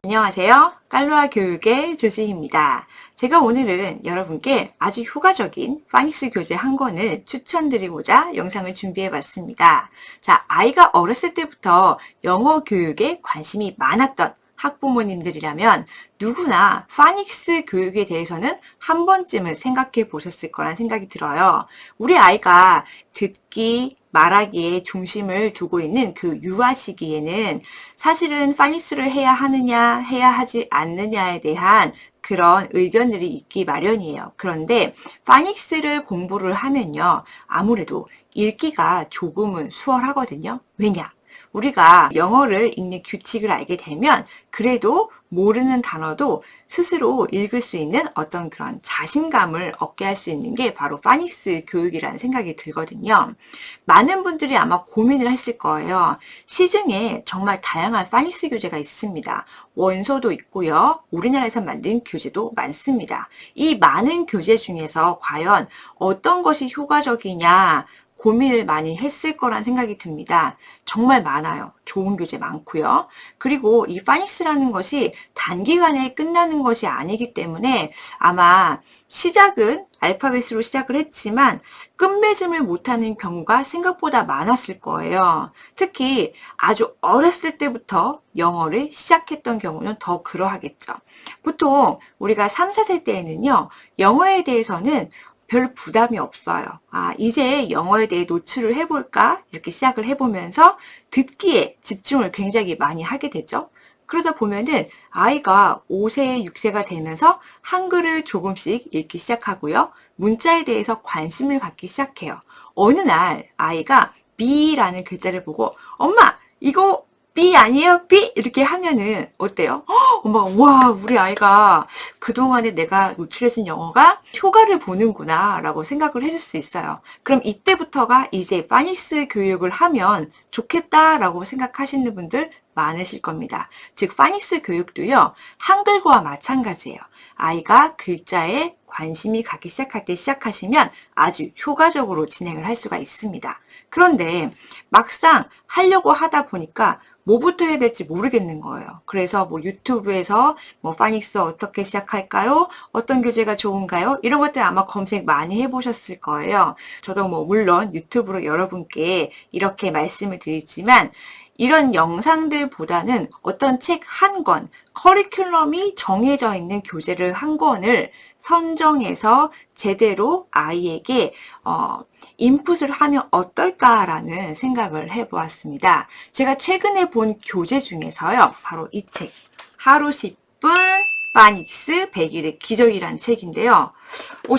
안녕하세요. 깔로아 교육의 조지입니다. 제가 오늘은 여러분께 아주 효과적인 파닉스 교재 한 권을 추천드리고자 영상을 준비해 봤습니다. 자, 아이가 어렸을 때부터 영어 교육에 관심이 많았던 학부모님들이라면 누구나 파닉스 교육에 대해서는 한 번쯤은 생각해 보셨을 거란 생각이 들어요. 우리 아이가 듣기, 말하기에 중심을 두고 있는 그 유아 시기에는 사실은 파닉스를 해야 하느냐, 해야 하지 않느냐에 대한 그런 의견들이 있기 마련이에요. 그런데 파닉스를 공부를 하면요, 아무래도 읽기가 조금은 수월하거든요. 왜냐? 우리가 영어를 읽는 규칙을 알게 되면 그래도 모르는 단어도 스스로 읽을 수 있는 어떤 그런 자신감을 얻게 할 수 있는 게 바로 파닉스 교육이라는 생각이 들거든요. 많은 분들이 아마 고민을 했을 거예요. 시중에 정말 다양한 파닉스 교재가 있습니다. 원서도 있고요. 우리나라에서 만든 교재도 많습니다. 이 많은 교재 중에서 과연 어떤 것이 효과적이냐 고민을 많이 했을 거란 생각이 듭니다. 정말 많아요. 좋은 교재 많고요. 그리고 이 파닉스라는 것이 단기간에 끝나는 것이 아니기 때문에 아마 시작은 알파벳으로 시작을 했지만 끝맺음을 못하는 경우가 생각보다 많았을 거예요. 특히 아주 어렸을 때부터 영어를 시작했던 경우는 더 그러하겠죠. 보통 우리가 3, 4세 때에는요, 영어에 대해서는 별 부담이 없어요. 이제 영어에 대해 노출을 해볼까? 이렇게 시작을 해보면서 듣기에 집중을 굉장히 많이 하게 되죠. 그러다 보면은 아이가 5세, 6세가 되면서 한글을 조금씩 읽기 시작하고요. 문자에 대해서 관심을 갖기 시작해요. 어느 날 아이가 B라는 글자를 보고 엄마, 이거 B 아니에요? B? 이렇게 하면은 어때요? 엄마가 와, 우리 아이가 그동안에 내가 노출해준 영어가 효과를 보는구나 라고 생각을 해줄 수 있어요. 그럼 이때부터가 이제 파닉스 교육을 하면 좋겠다라고 생각하시는 분들 많으실 겁니다. 즉 파닉스 교육도요, 한글과 마찬가지예요. 아이가 글자에 관심이 가기 시작할 때 시작하시면 아주 효과적으로 진행을 할 수가 있습니다. 그런데 막상 하려고 하다 보니까 뭐부터 해야 될지 모르겠는 거예요. 그래서 유튜브에서 파닉스 어떻게 시작할까요? 어떤 교재가 좋은가요? 이런 것들 아마 검색 많이 해보셨을 거예요. 저도 물론 유튜브로 여러분께 이렇게 말씀을 드리지만 이런 영상들보다는 어떤 책 한 권, 커리큘럼이 정해져 있는 교재를 한 권을 선정해서 제대로 아이에게 인풋을 하면 어떨까라는 생각을 해보았습니다. 제가 최근에 본 교재 중에서요, 바로 이 책, 하루 10분 파닉스 100일의 기적이라는 책인데요.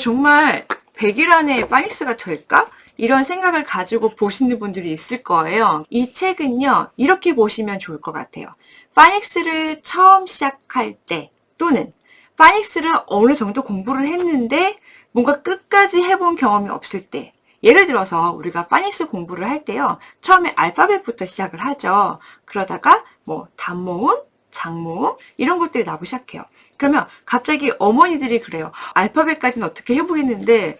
정말 100일 안에 파닉스가 될까? 이런 생각을 가지고 보시는 분들이 있을 거예요. 이 책은요, 이렇게 보시면 좋을 것 같아요. 파닉스를 처음 시작할 때 또는 파닉스를 어느 정도 공부를 했는데 뭔가 끝까지 해본 경험이 없을 때, 예를 들어서 우리가 파닉스 공부를 할 때요, 처음에 알파벳부터 시작을 하죠. 그러다가 단모음, 장모음 이런 것들이 나오기 시작해요. 그러면 갑자기 어머니들이 그래요. 알파벳까지는 어떻게 해보겠는데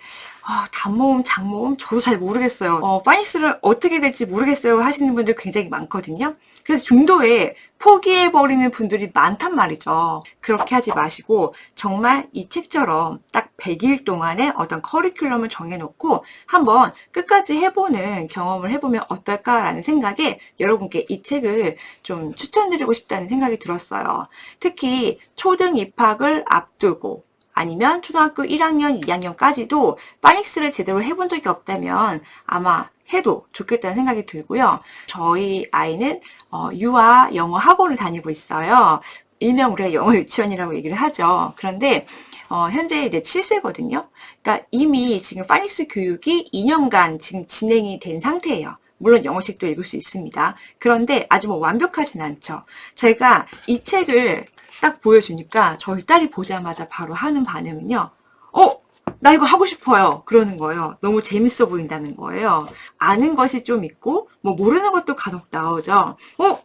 단모음, 장모음 저도 잘 모르겠어요. 파닉스를 어떻게 될지 모르겠어요 하시는 분들 굉장히 많거든요. 그래서 중도에 포기해버리는 분들이 많단 말이죠. 그렇게 하지 마시고 정말 이 책처럼 딱 100일 동안의 어떤 커리큘럼을 정해놓고 한번 끝까지 해보는 경험을 해보면 어떨까라는 생각에 여러분께 이 책을 좀 추천드리고 싶다는 생각이 들었어요. 특히 초등 입학을 앞두고 아니면 초등학교 1학년, 2학년까지도 파닉스를 제대로 해본 적이 없다면 아마 해도 좋겠다는 생각이 들고요. 저희 아이는 유아 영어 학원을 다니고 있어요. 일명 우리가 영어 유치원이라고 얘기를 하죠. 그런데 현재 이제 7세거든요. 그러니까 이미 지금 파닉스 교육이 2년간 지금 진행이 된 상태예요. 물론 영어책도 읽을 수 있습니다. 그런데 아주 완벽하진 않죠. 저희가 이 책을 딱 보여주니까 저희 딸이 보자마자 바로 하는 반응은요. 나 이거 하고 싶어요. 그러는 거예요. 너무 재밌어 보인다는 거예요. 아는 것이 좀 있고 모르는 것도 간혹 나오죠.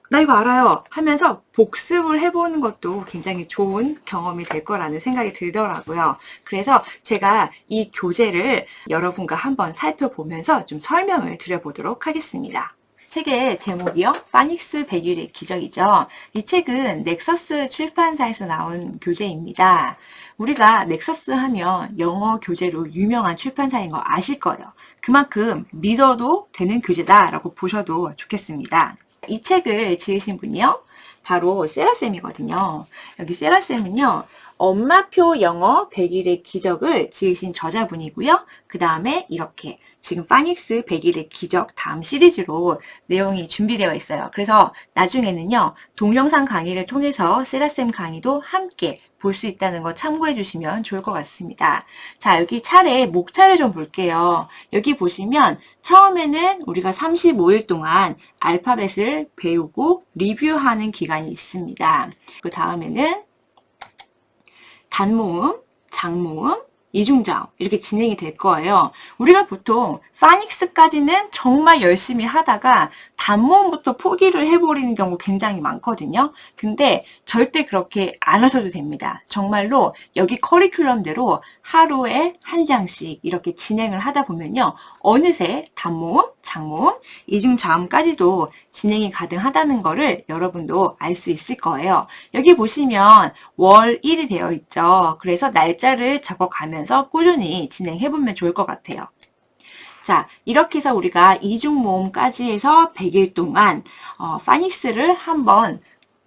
나 이거 알아요 하면서 복습을 해보는 것도 굉장히 좋은 경험이 될 거라는 생각이 들더라고요. 그래서 제가 이 교재를 여러분과 한번 살펴보면서 좀 설명을 드려보도록 하겠습니다. 책의 제목이요. 파닉스 100일의 기적이죠. 이 책은 넥서스 출판사에서 나온 교재입니다. 우리가 넥서스 하면 영어 교재로 유명한 출판사인 거 아실 거예요. 그만큼 믿어도 되는 교재다라고 보셔도 좋겠습니다. 이 책을 지으신 분이요. 바로 세라쌤이거든요. 여기 세라쌤은요. 엄마표 영어 100일의 기적을 지으신 저자분이고요. 그 다음에 이렇게 지금 파닉스 100일의 기적 다음 시리즈로 내용이 준비되어 있어요. 그래서 나중에는요. 동영상 강의를 통해서 세라쌤 강의도 함께 볼 수 있다는 거 참고해 주시면 좋을 것 같습니다. 자, 여기 차례 목차를 좀 볼게요. 여기 보시면 처음에는 우리가 35일 동안 알파벳을 배우고 리뷰하는 기간이 있습니다. 그 다음에는 단모음, 장모음, 이중자음 이렇게 진행이 될 거예요. 우리가 보통 파닉스까지는 정말 열심히 하다가 단모음부터 포기를 해버리는 경우 굉장히 많거든요. 근데 절대 그렇게 안 하셔도 됩니다. 정말로 여기 커리큘럼대로 하루에 한 장씩 이렇게 진행을 하다 보면요. 어느새 단모음, 장모음, 이중자음까지도 진행이 가능하다는 거를 여러분도 알 수 있을 거예요. 여기 보시면 월 1이 되어 있죠. 그래서 날짜를 적어가면서 꾸준히 진행해보면 좋을 것 같아요. 자, 이렇게 해서 우리가 이중모음까지 해서 100일 동안 파닉스를 한번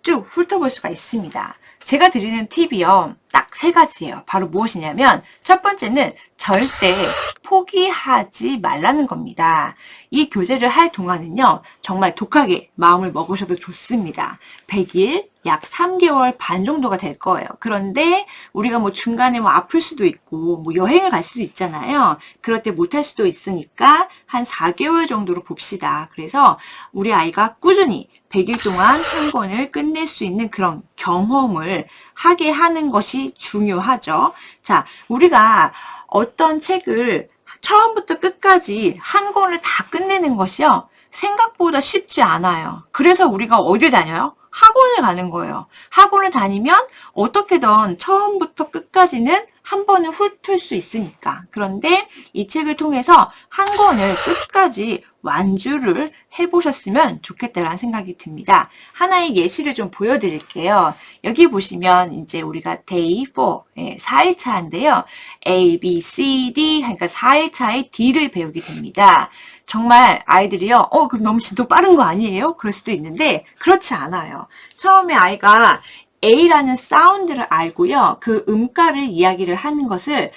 쭉 훑어볼 수가 있습니다. 제가 드리는 팁이요. 딱 3가지예요. 바로 무엇이냐면 첫 번째는 절대 포기하지 말라는 겁니다. 이 교재를 할 동안은요. 정말 독하게 마음을 먹으셔도 좋습니다. 100일, 약 3개월 반 정도가 될 거예요. 그런데 우리가 뭐 중간에 뭐 아플 수도 있고 뭐 여행을 갈 수도 있잖아요. 그럴 때 못할 수도 있으니까 한 4개월 정도로 봅시다. 그래서 우리 아이가 꾸준히 100일 동안 한 권을 끝낼 수 있는 그런 경험을 하게 하는 것이 중요하죠. 자, 우리가 어떤 책을 처음부터 끝까지 한 권을 다 끝내는 것이요. 생각보다 쉽지 않아요. 그래서 우리가 어딜 다녀요? 학원을 가는 거예요. 학원을 다니면 어떻게든 처음부터 끝까지는 한 번은 훑을 수 있으니까. 그런데 이 책을 통해서 한 권을 끝까지 완주를 해보셨으면 좋겠다라는 생각이 듭니다. 하나의 예시를 좀 보여드릴게요. 여기 보시면 이제 우리가 day 4, 4일차인데요. A, B, C, D 그러니까 4일차의 D를 배우게 됩니다. 정말 아이들이요. 그럼 너무 진도 빠른 거 아니에요? 그럴 수도 있는데 그렇지 않아요. 처음에 아이가 A라는 사운드를 알고요. 그 음가를 이야기를 하는 것을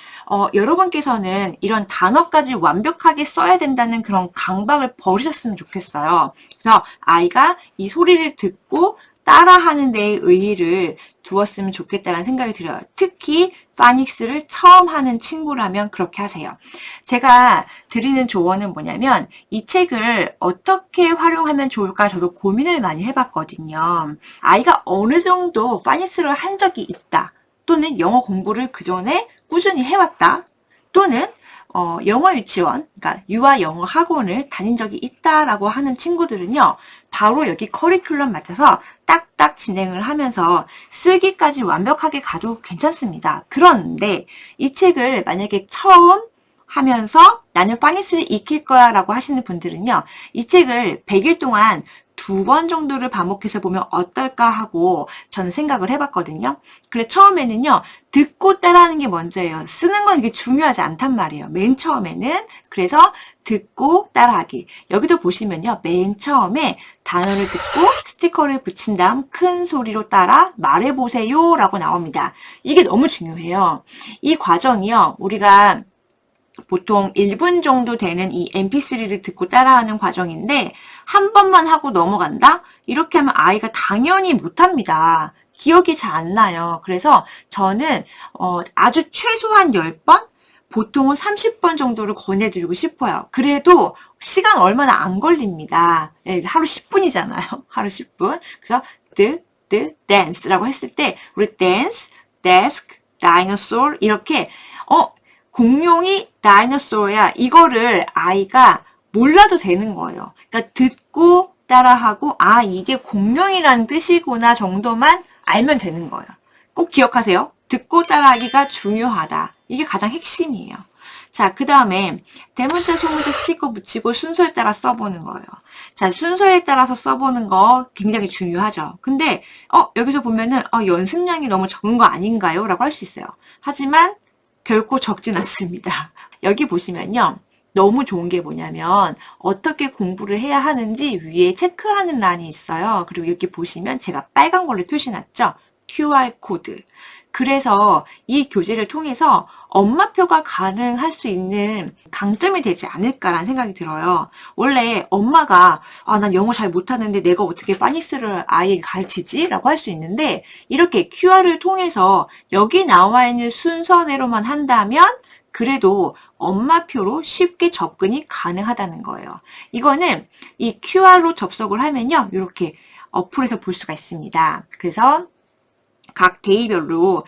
여러분께서는 이런 단어까지 완벽하게 써야 된다는 그런 강박을 버리셨으면 좋겠어요. 그래서 아이가 이 소리를 듣고 따라하는 데에 의의를 두었으면 좋겠다는 생각이 들어요. 특히 파닉스를 처음 하는 친구라면 그렇게 하세요. 제가 드리는 조언은 뭐냐면 이 책을 어떻게 활용하면 좋을까 저도 고민을 많이 해봤거든요. 아이가 어느 정도 파닉스를 한 적이 있다. 또는 영어 공부를 그전에 꾸준히 해왔다. 또는 영어 유치원, 그러니까 유아 영어 학원을 다닌 적이 있다라고 하는 친구들은요, 바로 여기 커리큘럼 맞춰서 딱딱 진행을 하면서 쓰기까지 완벽하게 가도 괜찮습니다. 그런데 이 책을 만약에 처음 하면서 나는 파닉스를 익힐 거야 라고 하시는 분들은요, 이 책을 100일 동안 2번 정도를 반복해서 보면 어떨까 하고 저는 생각을 해봤거든요. 그래 처음에는요. 듣고 따라하는 게 먼저예요. 쓰는 건 이게 중요하지 않단 말이에요. 맨 처음에는. 그래서 듣고 따라하기. 여기도 보시면요. 맨 처음에 단어를 듣고 스티커를 붙인 다음 큰 소리로 따라 말해보세요 라고 나옵니다. 이게 너무 중요해요. 이 과정이요. 우리가 보통 1분 정도 되는 이 mp3를 듣고 따라하는 과정인데 한 번만 하고 넘어간다? 이렇게 하면 아이가 당연히 못합니다. 기억이 잘 안 나요. 그래서 저는 아주 최소한 10번? 보통은 30번 정도를 권해드리고 싶어요. 그래도 시간 얼마나 안 걸립니다. 하루 10분이잖아요. 하루 10분. 그래서 dance라고 했을 때 우리 dance, desk, dinosaur 이렇게 공룡이 다이너소어야 이거를 아이가 몰라도 되는 거예요. 그러니까 듣고 따라하고 이게 공룡이라는 뜻이구나 정도만 알면 되는 거예요. 꼭 기억하세요. 듣고 따라하기가 중요하다. 이게 가장 핵심이에요. 자, 그 다음에 대문자, 소문자 찍어 붙이고 순서에 따라 써보는 거예요. 자, 순서에 따라서 써보는 거 굉장히 중요하죠. 근데 여기서 보면은 연습량이 너무 적은 거 아닌가요? 라고 할 수 있어요. 하지만 결코 적진 않습니다. 여기 보시면요. 너무 좋은 게 뭐냐면 어떻게 공부를 해야 하는지 위에 체크하는 란이 있어요. 그리고 여기 보시면 제가 빨간 걸로 표시놨죠. QR코드. 그래서 이 교재를 통해서 엄마표가 가능할 수 있는 강점이 되지 않을까라는 생각이 들어요. 원래 엄마가 난 영어 잘 못하는데 내가 어떻게 파닉스를 아이에게 가르치지? 라고 할 수 있는데 이렇게 QR을 통해서 여기 나와 있는 순서대로만 한다면 그래도 엄마표로 쉽게 접근이 가능하다는 거예요. 이거는 이 QR로 접속을 하면요. 이렇게 어플에서 볼 수가 있습니다. 그래서 각 데이별로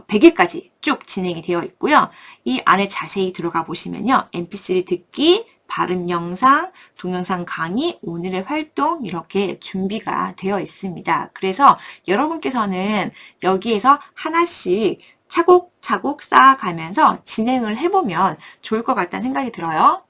100일까지 쭉 진행이 되어 있고요. 이 안에 자세히 들어가 보시면요. mp3 듣기, 발음 영상, 동영상 강의, 오늘의 활동 이렇게 준비가 되어 있습니다. 그래서 여러분께서는 여기에서 하나씩 차곡차곡 쌓아가면서 진행을 해보면 좋을 것 같다는 생각이 들어요.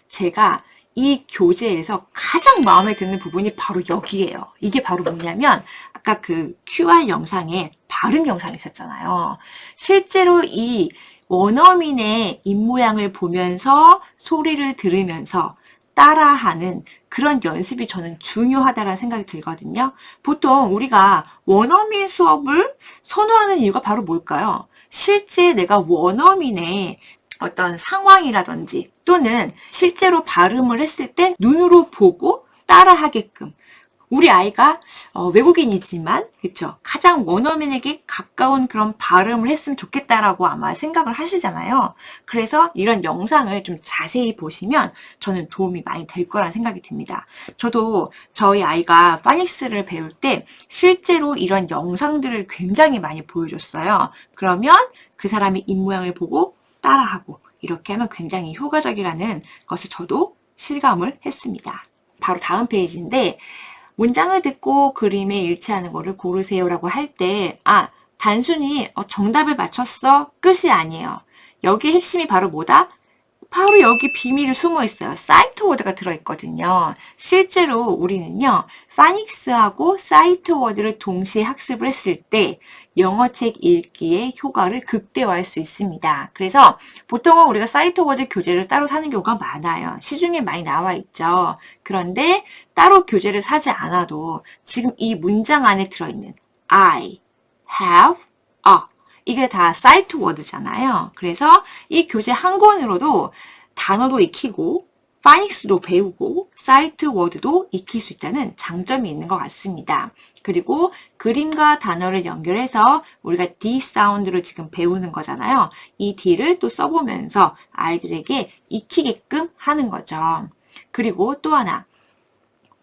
제가 이 교재에서 가장 마음에 드는 부분이 바로 여기예요. 이게 바로 뭐냐면 아까 그 QR 영상에 발음 영상이 있었잖아요. 실제로 이 원어민의 입모양을 보면서 소리를 들으면서 따라하는 그런 연습이 저는 중요하다는 생각이 들거든요. 보통 우리가 원어민 수업을 선호하는 이유가 바로 뭘까요? 실제 내가 원어민의 어떤 상황이라든지 또는 실제로 발음을 했을 때 눈으로 보고 따라하게끔 우리 아이가 외국인이지만 그쵸 가장 원어민에게 가까운 그런 발음을 했으면 좋겠다라고 아마 생각을 하시잖아요. 그래서 이런 영상을 좀 자세히 보시면 저는 도움이 많이 될 거라는 생각이 듭니다. 저도 저희 아이가 파닉스를 배울 때 실제로 이런 영상들을 굉장히 많이 보여줬어요. 그러면 그 사람의 입모양을 보고 따라하고 이렇게 하면 굉장히 효과적이라는 것을 저도 실감을 했습니다. 바로 다음 페이지인데 문장을 듣고 그림에 일치하는 거를 고르세요라고 할 때 단순히 정답을 맞췄어 끝이 아니에요. 여기 핵심이 바로 뭐다? 바로 여기 비밀이 숨어 있어요. 사이트 워드가 들어있거든요. 실제로 우리는요, 파닉스하고 사이트 워드를 동시에 학습을 했을 때 영어책 읽기의 효과를 극대화할 수 있습니다. 그래서 보통은 우리가 사이트 워드 교재를 따로 사는 경우가 많아요. 시중에 많이 나와 있죠. 그런데 따로 교재를 사지 않아도 지금 이 문장 안에 들어있는 I have a 이게 다 사이트 워드잖아요. 그래서 이 교재 한 권으로도 단어도 익히고 파닉스도 배우고 사이트 워드도 익힐 수 있다는 장점이 있는 것 같습니다. 그리고 그림과 단어를 연결해서 우리가 D 사운드를 지금 배우는 거잖아요. 이 D를 또 써보면서 아이들에게 익히게끔 하는 거죠. 그리고 또 하나.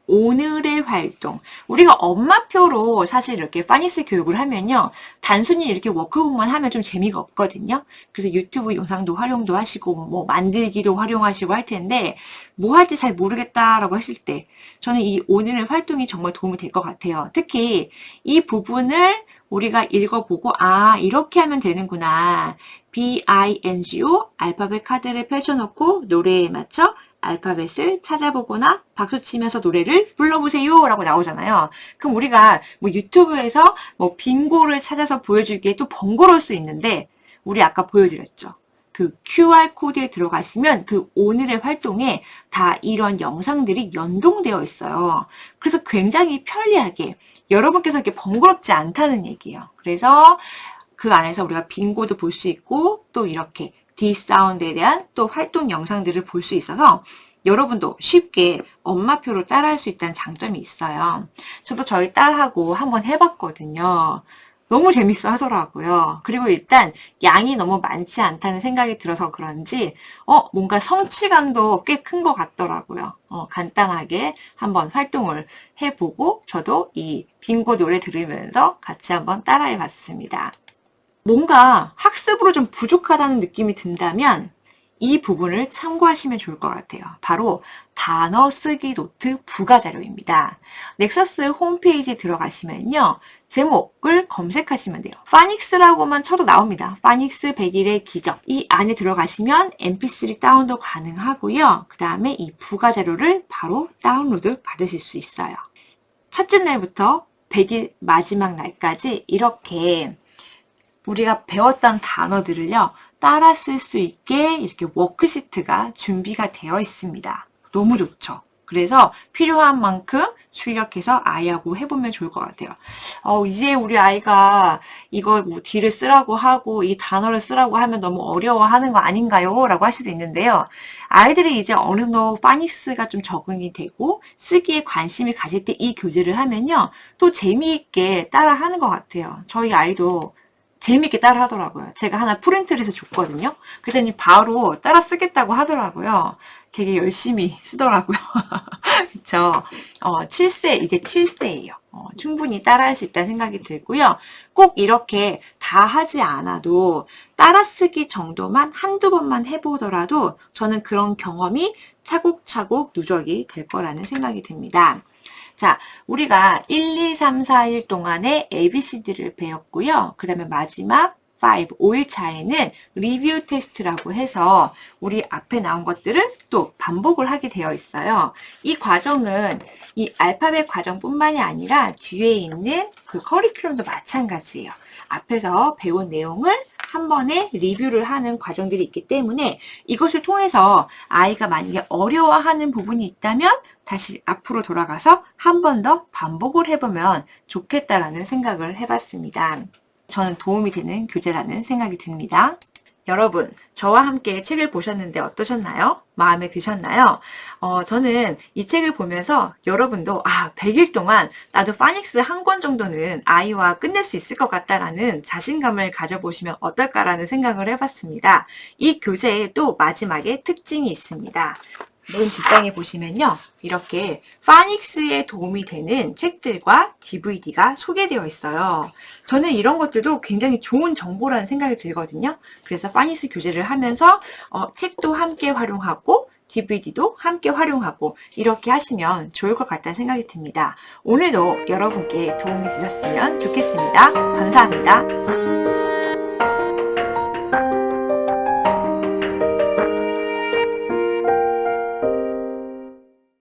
오늘의 활동. 우리가 엄마표로 사실 이렇게 파닉스 교육을 하면요. 단순히 이렇게 워크북만 하면 좀 재미가 없거든요. 그래서 유튜브 영상도 활용도 하시고 뭐 만들기도 활용하시고 할 텐데 뭐 할지 잘 모르겠다라고 했을 때 저는 이 오늘의 활동이 정말 도움이 될 것 같아요. 특히 이 부분을 우리가 읽어보고 이렇게 하면 되는구나. BINGO 알파벳 카드를 펼쳐놓고 노래에 맞춰 알파벳을 찾아보거나 박수치면서 노래를 불러보세요 라고 나오잖아요. 그럼 우리가 뭐 유튜브에서 뭐 빙고를 찾아서 보여주기에 또 번거로울 수 있는데 우리 아까 보여드렸죠. 그 QR코드에 들어가시면 그 오늘의 활동에 다 이런 영상들이 연동되어 있어요. 그래서 굉장히 편리하게 여러분께서 이렇게 번거롭지 않다는 얘기예요. 그래서 그 안에서 우리가 빙고도 볼 수 있고 또 이렇게 D 사운드에 대한 또 활동 영상들을 볼 수 있어서 여러분도 쉽게 엄마표로 따라할 수 있다는 장점이 있어요. 저도 저희 딸하고 한번 해봤거든요. 너무 재밌어 하더라고요. 그리고 일단 양이 너무 많지 않다는 생각이 들어서 그런지 뭔가 성취감도 꽤 큰 것 같더라고요. 간단하게 한번 활동을 해보고 저도 이 빙고 노래 들으면서 같이 한번 따라해 봤습니다. 뭔가 학습으로 좀 부족하다는 느낌이 든다면 이 부분을 참고하시면 좋을 것 같아요. 바로 단어 쓰기 노트 부가 자료입니다. 넥서스 홈페이지 들어가시면요. 제목을 검색하시면 돼요. 파닉스라고만 쳐도 나옵니다. 파닉스 100일의 기적. 이 안에 들어가시면 mp3 다운도 가능하고요. 그 다음에 이 부가 자료를 바로 다운로드 받으실 수 있어요. 첫째 날부터 100일 마지막 날까지 이렇게 우리가 배웠던 단어들을요, 따라 쓸 수 있게 이렇게 워크시트가 준비가 되어 있습니다. 너무 좋죠? 그래서 필요한 만큼 출력해서 아이하고 해보면 좋을 것 같아요. 이제 우리 아이가 이거 뭐 D를 쓰라고 하고 이 단어를 쓰라고 하면 너무 어려워하는 거 아닌가요? 라고 할 수도 있는데요. 아이들이 이제 어느 정도 파닉스가 좀 적응이 되고 쓰기에 관심이 가질 때 이 교재를 하면요. 또 재미있게 따라 하는 것 같아요. 저희 아이도 재미있게 따라 하더라고요. 제가 하나 프린트를 해서 줬거든요. 그랬더니 바로 따라 쓰겠다고 하더라고요. 되게 열심히 쓰더라고요. 그쵸? 7세, 이제 7세예요. 충분히 따라할 수 있다는 생각이 들고요. 꼭 이렇게 다 하지 않아도 따라쓰기 정도만 한두 번만 해보더라도 저는 그런 경험이 차곡차곡 누적이 될 거라는 생각이 듭니다. 자, 우리가 1, 2, 3, 4일 동안의 ABCD를 배웠고요. 그 다음에 마지막 5일 차에는 리뷰 테스트라고 해서 우리 앞에 나온 것들을 또 반복을 하게 되어 있어요. 이 과정은 이 알파벳 과정뿐만이 아니라 뒤에 있는 그 커리큘럼도 마찬가지예요. 앞에서 배운 내용을 한 번에 리뷰를 하는 과정들이 있기 때문에 이것을 통해서 아이가 만약에 어려워하는 부분이 있다면 다시 앞으로 돌아가서 한 번 더 반복을 해보면 좋겠다라는 생각을 해봤습니다. 저는 도움이 되는 교재라는 생각이 듭니다. 여러분, 저와 함께 책을 보셨는데 어떠셨나요? 마음에 드셨나요? 저는 이 책을 보면서 여러분도 100일 동안 나도 파닉스 한 권 정도는 아이와 끝낼 수 있을 것 같다라는 자신감을 가져보시면 어떨까라는 생각을 해봤습니다. 이 교재에 또 마지막에 특징이 있습니다. 맨 뒷장에 보시면요. 이렇게 파닉스에 도움이 되는 책들과 DVD가 소개되어 있어요. 저는 이런 것들도 굉장히 좋은 정보라는 생각이 들거든요. 그래서 파닉스 교재를 하면서 책도 함께 활용하고 DVD도 함께 활용하고 이렇게 하시면 좋을 것 같다는 생각이 듭니다. 오늘도 여러분께 도움이 되셨으면 좋겠습니다. 감사합니다.